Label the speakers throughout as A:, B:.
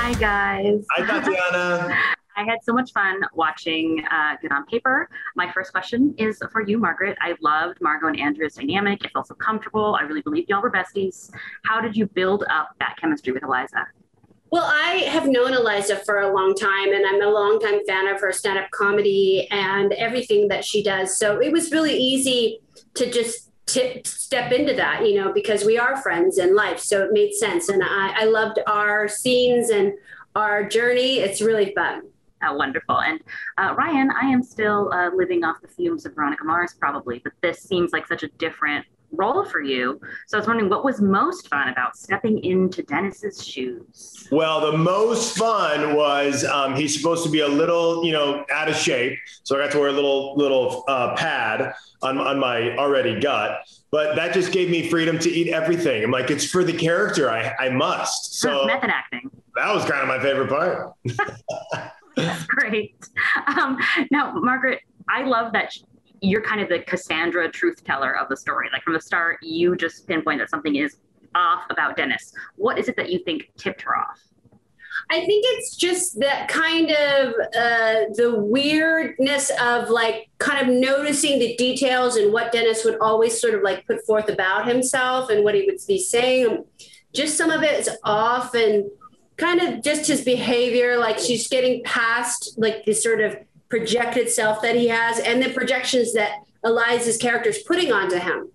A: Hi, guys.
B: Hi, Tatiana.
A: I had so much fun watching Good on Paper. My first question is for you, Margaret. I loved Margot and Andrea's dynamic. It felt so comfortable. I really believed y'all were besties. How did you build up that chemistry with Eliza?
C: Well, I have known Eliza for a long time, and I'm a longtime fan of her stand-up comedy and everything that she does. So it was really easy to just step into that, because we are friends in life. So it made sense. And I loved our scenes and our journey. It's really fun.
A: Oh, wonderful. And Ryan, I am still living off the fumes of Veronica Mars, probably, but this seems like such a different role for you. So I was wondering, what was most fun about stepping into Dennis's shoes?
B: Well, the most fun was he's supposed to be a little, out of shape. So I got to wear a little pad on my already gut. But that just gave me freedom to eat everything. I'm like, it's for the character. I must. So
A: method acting.
B: That was kind of my favorite part.
A: That's great. Now, Margaret, I love that you're kind of the Cassandra truth teller of the story. Like from the start, you just pinpoint that something is off about Dennis. What is it that you think tipped her off?
C: I think it's just that kind of the weirdness of like kind of noticing the details and what Dennis would always sort of like put forth about himself and what he would be saying. Just some of it is off, and kind of just his behavior, like she's getting past like this sort of projected self that he has and the projections that Eliza's character is putting onto him.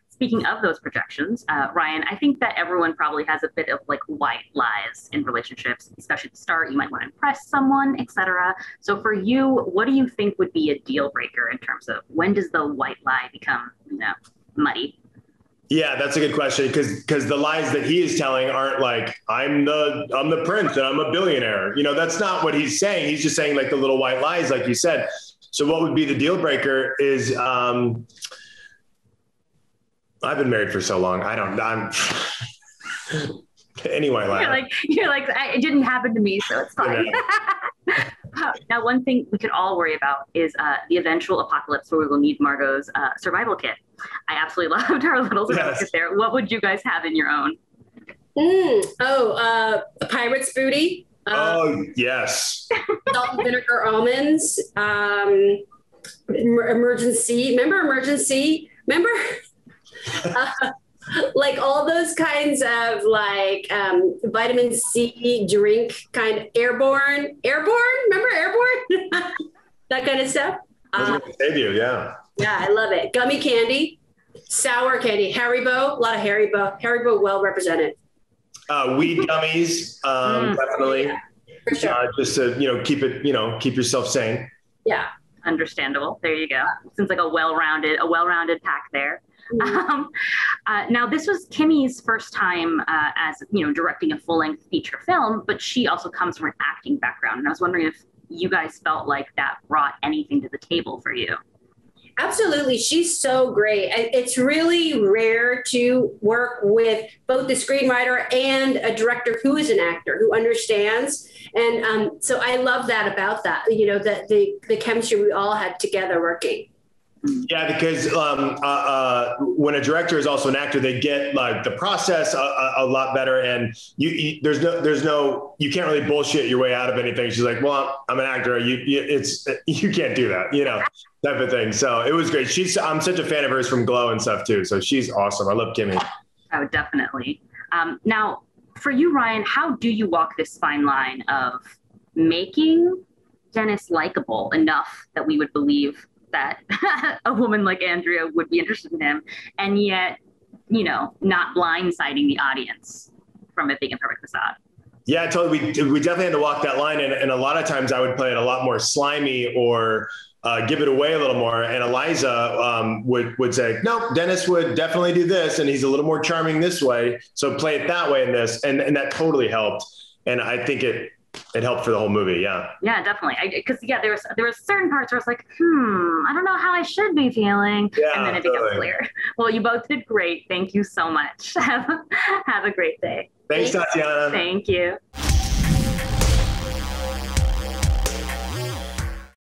A: Speaking of those projections, Ryan, I think that everyone probably has a bit of like white lies in relationships, especially at the start. You might want to impress someone, etc. So for you, what do you think would be a deal breaker in terms of when does the white lie become, muddy?
B: Yeah, that's a good question, because the lies that he is telling aren't like I'm the prince and I'm a billionaire. That's not what he's saying. He's just saying like the little white lies, like you said. So what would be the deal breaker is I've been married for so long. I'm any white lie.
A: You're like it didn't happen to me, so it's fine. Now, one thing we could all worry about is the eventual apocalypse where we will need Margot's survival kit. I absolutely loved our little survival kit there. What would you guys have in your own?
C: A pirate's booty.
B: Oh, yes.
C: Salt and vinegar almonds. Emergency. Remember emergency? Remember? Like all those kinds of like vitamin C drink, kind of airborne. Remember airborne? That kind of stuff.
B: Save you, yeah.
C: Yeah, I love it. Gummy candy, sour candy, Haribo, a lot of Haribo well represented.
B: Weed gummies, definitely.
C: Yeah, for sure.
B: Just to keep yourself sane.
C: Yeah,
A: understandable. There you go. Seems like a well-rounded pack there. Now, this was Kimmy's first time as directing a full-length feature film, but she also comes from an acting background, and I was wondering if you guys felt like that brought anything to the table for you.
C: Absolutely. She's so great. It's really rare to work with both the screenwriter and a director who is an actor, who understands. And so I love that about that, that the chemistry we all had together working.
B: Yeah, because when a director is also an actor, they get like the process a lot better, and you can't really bullshit your way out of anything. She's like, well, I'm an actor. You can't do that, type of thing. So it was great. I'm such a fan of hers from Glow and stuff too. So she's awesome. I love Kimmy.
A: Oh, definitely. Now, for you, Ryan, how do you walk this fine line of making Dennis likable enough that we would believe that a woman like Andrea would be interested in him, and yet, not blindsiding the audience from it being a perfect facade?
B: Yeah, totally. We definitely had to walk that line. And a lot of times I would play it a lot more slimy or give it away a little more. And Eliza would say, no, Dennis would definitely do this. And he's a little more charming this way. So play it that way in this. And that totally helped. And I think it helped for the whole movie. Yeah.
A: Yeah, definitely. Because there was certain parts where I was like, I don't know how I should be feeling. Yeah, and then it becomes clear. Well, you both did great. Thank you so much. Have a great day.
B: Thanks, Tatiana.
A: Thank you.